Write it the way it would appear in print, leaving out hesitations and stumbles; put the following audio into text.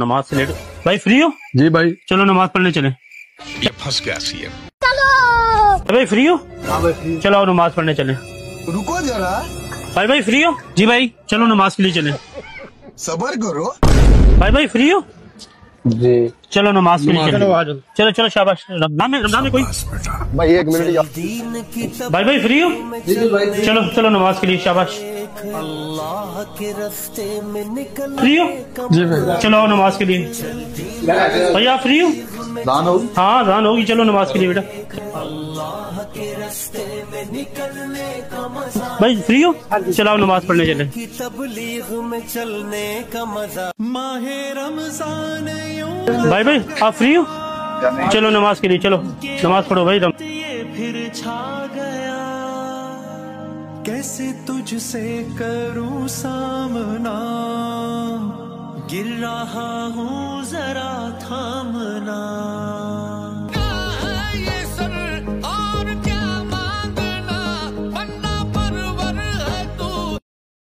नमाज से लेट भाई फ्री हो? जी भाई। चलो नमाज पढ़ने चले। ये फंस गया सी है। भाई फ्री हो? हाँ भाई फ्री। चलो नमाज पढ़ने चले। रुको जरा। भाई फ्री हो? जी भाई चलो नमाज के लिए चले। सबर करो। भाई फ्री हो? जी। चलो नमाज के लिए चलो। चलो चलो शाबाश। रमजान में कोई भाई 1 मिनट। भाई फ्री हो? जी भाई। चलो चलो नमाज के लिए शाबाश। फ्री हो? जी भाई। चलो नमाज के लिए। भाई आप फ्री हो? दान होगी। हाँ अज़ान होगी। चलो नमाज के लिए बेटा। भाई फ्री हो? चलो नमाज पढ़ने चले। भाई आप फ्री हो? चलो नमाज के लिए चलो। नमाज पढ़ो भाई। फिर छा गया कैसे तुझसे करूं सामना, गिर रहा हूँ जरा थामना।